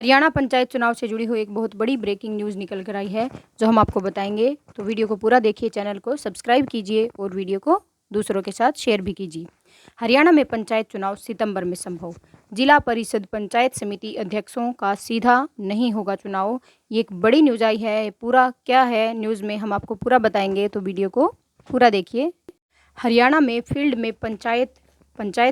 हरियाणा पंचायत चुनाव से जुड़ी हुई एक बहुत बड़ी ब्रेकिंग न्यूज़ निकल कर आई है, जो हम आपको बताएंगे। तो वीडियो को पूरा देखिए, चैनल को सब्सक्राइब कीजिए और वीडियो को दूसरों के साथ शेयर भी कीजिए। हरियाणा में पंचायत चुनाव सितंबर में संभव। जिला परिषद पंचायत समिति अध्यक्षों का सीधा नहीं होगा चुनाव। ये एक बड़ी न्यूज़ आई है। पूरा क्या है न्यूज़ में हम आपको पूरा बताएंगे, तो वीडियो को पूरा देखिए। हरियाणा में फील्ड में पंचायत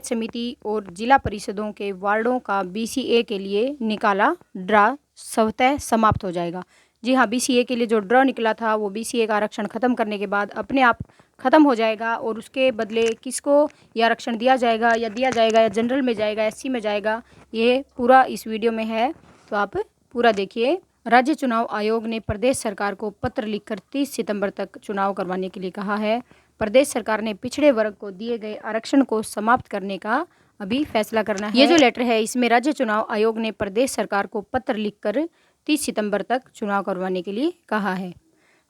समिति और जिला परिषदों के वार्डों का बीसीए के लिए निकाला ड्रा स्वतः समाप्त हो जाएगा। जी हाँ, बीसीए के लिए जो ड्रा निकला था वो बीसीए का आरक्षण खत्म करने के बाद अपने आप खत्म हो जाएगा और उसके बदले किसको ये आरक्षण दिया जाएगा या जनरल में जाएगा, एससी में जाएगा, ये पूरा इस वीडियो में है, तो आप पूरा देखिए। राज्य चुनाव आयोग ने प्रदेश सरकार को पत्र लिखकर 30 सितंबर तक चुनाव करवाने के लिए कहा है। प्रदेश सरकार ने पिछड़े वर्ग को दिए गए आरक्षण को समाप्त करने का अभी फैसला करना है। ये जो लेटर है, इसमें राज्य चुनाव आयोग ने प्रदेश सरकार को पत्र लिखकर 30 सितंबर तक चुनाव करवाने के लिए कहा है।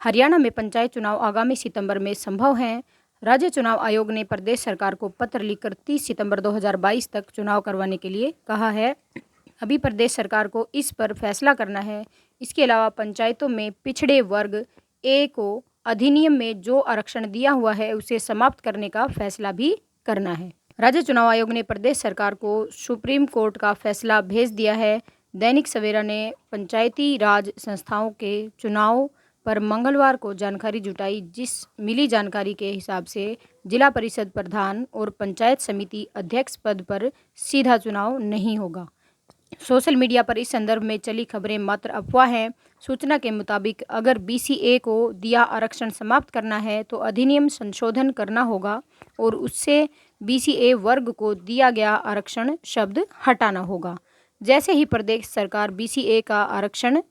हरियाणा में पंचायत चुनाव आगामी सितंबर में संभव हैं। राज्य चुनाव आयोग ने प्रदेश सरकार को पत्र लिखकर 30 सितंबर 2022 तक चुनाव करवाने के लिए कहा है। अभी प्रदेश सरकार को इस पर फैसला करना है। इसके अलावा पंचायतों में पिछड़े वर्ग ए को अधिनियम में जो आरक्षण दिया हुआ है उसे समाप्त करने का फैसला भी करना है। राज्य चुनाव आयोग ने प्रदेश सरकार को सुप्रीम कोर्ट का फैसला भेज दिया है। दैनिक सवेरा ने पंचायती राज संस्थाओं के चुनाव पर मंगलवार को जानकारी जुटाई, जिस मिली जानकारी के हिसाब से जिला परिषद प्रधान और पंचायत समिति अध्यक्ष पद पर सीधा चुनाव नहीं होगा। सोशल मीडिया पर इस संदर्भ में चली खबरें मात्र अफवाह हैं। सूचना के मुताबिक अगर बीसीए को दिया आरक्षण समाप्त करना है तो अधिनियम संशोधन करना होगा और उससे बीसीए वर्ग को दिया गया आरक्षण शब्द हटाना होगा। जैसे ही प्रदेश सरकार बीसीए का आरक्षण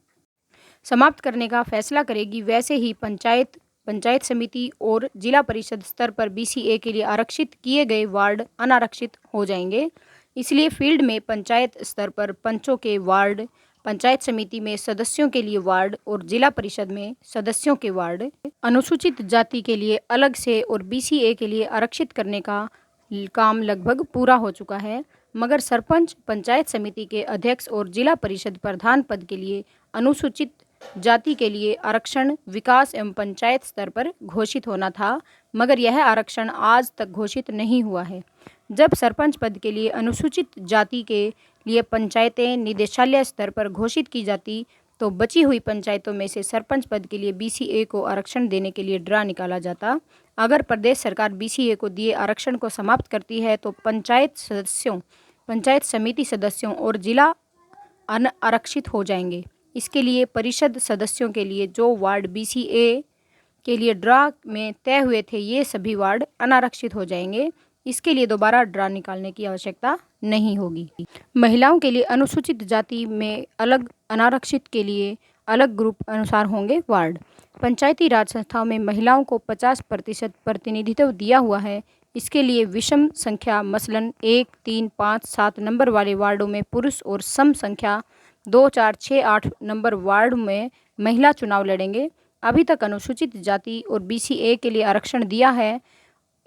समाप्त करने का फैसला करेगी, वैसे ही पंचायत समिति और जिला परिषद स्तर पर बीसीए के लिए आरक्षित किए गए वार्ड अनारक्षित हो जाएंगे। इसलिए फील्ड में पंचायत स्तर पर पंचों के वार्ड, पंचायत समिति में सदस्यों के लिए वार्ड और जिला परिषद में सदस्यों के वार्ड अनुसूचित जाति के लिए अलग से और बीसीए के लिए आरक्षित करने का काम लगभग पूरा हो चुका है। मगर सरपंच, पंचायत समिति के अध्यक्ष और जिला परिषद प्रधान पद के लिए अनुसूचित जाति के लिए आरक्षण विकास एवं पंचायत स्तर पर घोषित होना था, मगर यह आरक्षण आज तक घोषित नहीं हुआ है। जब सरपंच पद के लिए अनुसूचित जाति के लिए पंचायतें निदेशालय स्तर पर घोषित की जाती, तो बची हुई पंचायतों में से सरपंच पद के लिए बीसीए को आरक्षण देने के लिए ड्रा निकाला जाता। अगर प्रदेश सरकार बीसीए को दिए आरक्षण को समाप्त करती है तो पंचायत समिति सदस्यों और जिला अनारक्षित हो जाएंगे। इसके लिए परिषद सदस्यों के लिए जो वार्ड बीसीए के लिए ड्रा में तय हुए थे, ये सभी वार्ड अनारक्षित हो जाएंगे। इसके लिए दोबारा ड्रा निकालने की आवश्यकता नहीं होगी। महिलाओं के लिए अनुसूचित जाति में अलग, अनारक्षित के लिए अलग ग्रुप अनुसार होंगे वार्ड। पंचायती राज संस्थाओं में महिलाओं को 50% प्रतिनिधित्व दिया हुआ है। इसके लिए विषम संख्या मसलन 1, 3, 5, 7 नंबर वाले वार्डों में पुरुष और सम संख्या 2, 4, 6, 8 नंबर वार्ड में महिला चुनाव लड़ेंगे। अभी तक अनुसूचित जाति और बीसीए के लिए आरक्षण दिया है,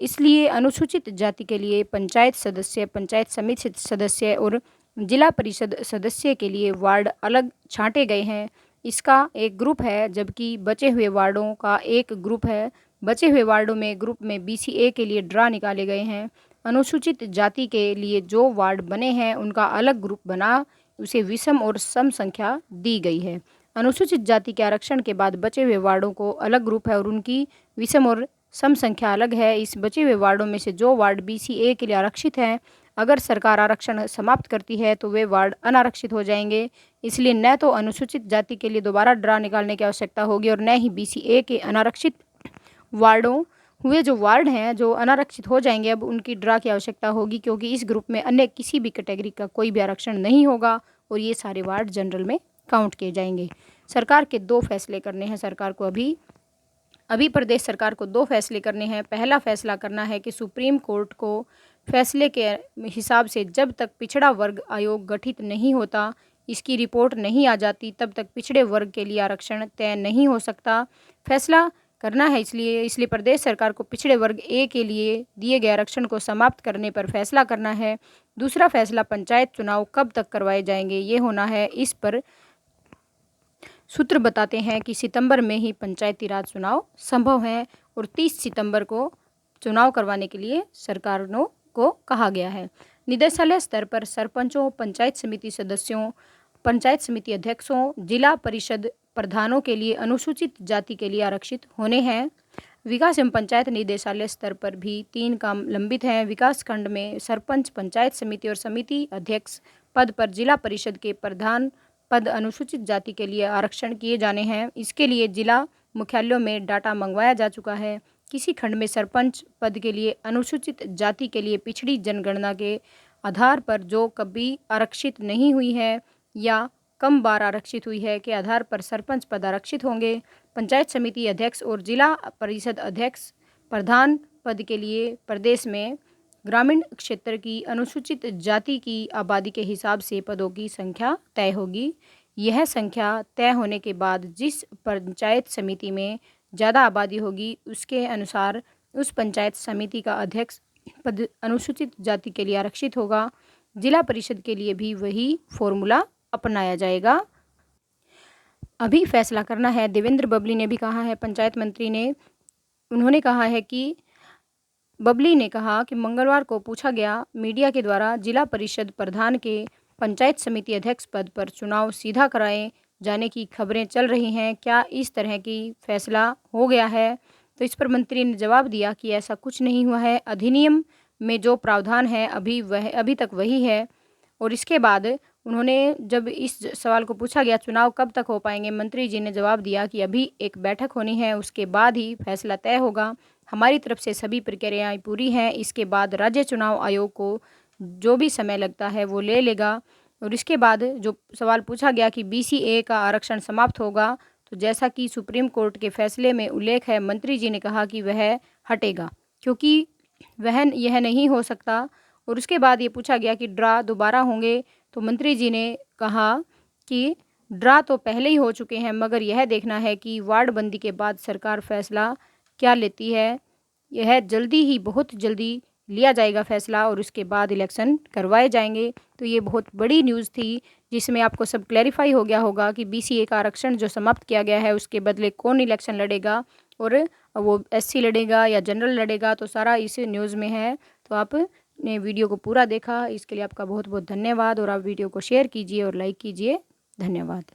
इसलिए अनुसूचित जाति के लिए पंचायत सदस्य, पंचायत समिति सदस्य और जिला परिषद सदस्य के लिए वार्ड अलग छांटे गए हैं। इसका एक ग्रुप है, जबकि बचे हुए वार्डों का एक ग्रुप है। बचे हुए वार्डों में ग्रुप में बीसीए के लिए ड्रा निकाले गए हैं। अनुसूचित जाति के लिए जो वार्ड बने हैं उनका अलग ग्रुप बना, उसे विषम और सम संख्या दी गई है। अनुसूचित जाति के आरक्षण के बाद बचे हुए वार्डों को अलग ग्रुप है और उनकी विषम और सम संख्या अलग है। इस बचे हुए वार्डों में से जो वार्ड बीसीए के लिए आरक्षित हैं, अगर सरकार आरक्षण समाप्त करती है तो वे वार्ड अनारक्षित हो जाएंगे। इसलिए न तो अनुसूचित जाति के लिए दोबारा ड्रा निकालने की आवश्यकता होगी और न ही बीसीए के अनारक्षित वार्डों हुए जो वार्ड हैं जो अनारक्षित हो जाएंगे, अब उनकी ड्रा की आवश्यकता होगी, क्योंकि इस ग्रुप में अन्य किसी भी कैटेगरी का कोई भी आरक्षण नहीं होगा और ये सारे वार्ड जनरल में काउंट किए जाएंगे। सरकार के 2 फैसले करने हैं। सरकार को अभी प्रदेश सरकार को 2 फैसले करने हैं। पहला फैसला करना है कि सुप्रीम कोर्ट को फैसले के हिसाब से जब तक पिछड़ा वर्ग आयोग गठित नहीं होता, इसकी रिपोर्ट नहीं आ जाती, तब तक पिछड़े वर्ग के लिए आरक्षण तय नहीं हो सकता। फैसला करना है इसलिए प्रदेश सरकार को पिछड़े वर्ग ए के लिए दिए गए आरक्षण को समाप्त करने पर फैसला करना है। दूसरा फैसला, पंचायत चुनाव कब तक करवाए जाएंगे, ये होना है। इस पर सूत्र बताते हैं कि सितंबर में ही पंचायती राज चुनाव संभव है और 30 सितंबर को चुनाव करवाने के लिए सरकारों को कहा गया है। निदेशालय स्तर पर सरपंचों, पंचायत समिति सदस्यों, पंचायत समिति अध्यक्षों, जिला परिषद प्रधानों के लिए अनुसूचित जाति के लिए आरक्षित होने हैं। विकास एवं पंचायत निदेशालय स्तर पर भी 3 काम लंबित हैं। विकास खंड में सरपंच, पंचायत समिति और समिति अध्यक्ष पद पर जिला परिषद के प्रधान पद अनुसूचित जाति के लिए आरक्षण किए जाने हैं। इसके लिए जिला मुख्यालयों में डाटा मंगवाया जा चुका है। किसी खंड में सरपंच पद के लिए अनुसूचित जाति के लिए पिछड़ी जनगणना के आधार पर जो कभी आरक्षित नहीं हुई है या कम बार आरक्षित हुई है के आधार पर सरपंच पद आरक्षित होंगे। पंचायत समिति अध्यक्ष और जिला परिषद अध्यक्ष प्रधान पद के लिए प्रदेश में ग्रामीण क्षेत्र की अनुसूचित जाति की आबादी के हिसाब से पदों की संख्या तय होगी। यह संख्या तय होने के बाद जिस पंचायत समिति में ज़्यादा आबादी होगी उसके अनुसार उस पंचायत समिति का अध्यक्ष पद अनुसूचित जाति के लिए आरक्षित होगा। जिला परिषद के लिए भी वही फॉर्मूला अपनाया जाएगा। अभी फैसला करना है। देवेंद्र बबली ने भी कहा है, पंचायत मंत्री ने, उन्होंने कहा है कि बबली ने कहा कि मंगलवार को पूछा गया मीडिया के द्वारा जिला परिषद प्रधान के पंचायत समिति अध्यक्ष पद पर चुनाव सीधा कराए जाने की खबरें चल रही हैं, क्या इस तरह की फैसला हो गया है? तो इस पर मंत्री ने जवाब दिया कि ऐसा कुछ नहीं हुआ है। अधिनियम में जो प्रावधान है अभी तक वही है। और इसके बाद उन्होंने, जब इस सवाल को पूछा गया चुनाव कब तक हो पाएंगे, मंत्री जी ने जवाब दिया कि अभी एक बैठक होनी है, उसके बाद ही फैसला तय होगा। हमारी तरफ से सभी प्रक्रियाएं पूरी हैं। इसके बाद राज्य चुनाव आयोग को जो भी समय लगता है वो ले लेगा। और इसके बाद जो सवाल पूछा गया कि BCA का आरक्षण समाप्त होगा, तो जैसा कि सुप्रीम कोर्ट के फैसले में उल्लेख है, मंत्री जी ने कहा कि वह हटेगा क्योंकि वह यह नहीं हो सकता। और उसके बाद ये पूछा गया कि ड्रा दोबारा होंगे, तो मंत्री जी ने कहा कि ड्रा तो पहले ही हो चुके हैं, मगर यह देखना है कि वार्ड बंदी के बाद सरकार फैसला क्या लेती है। यह जल्दी ही, बहुत जल्दी लिया जाएगा फैसला और उसके बाद इलेक्शन करवाए जाएंगे। तो ये बहुत बड़ी न्यूज़ थी जिसमें आपको सब क्लैरिफाई हो गया होगा कि BCA का आरक्षण जो समाप्त किया गया है उसके बदले कौन इलेक्शन लड़ेगा और वो SC लड़ेगा या जनरल लड़ेगा, तो सारा इस न्यूज़ में है। तो आपने वीडियो को पूरा देखा, इसके लिए आपका बहुत बहुत धन्यवाद। और आप वीडियो को शेयर कीजिए और लाइक कीजिए। धन्यवाद।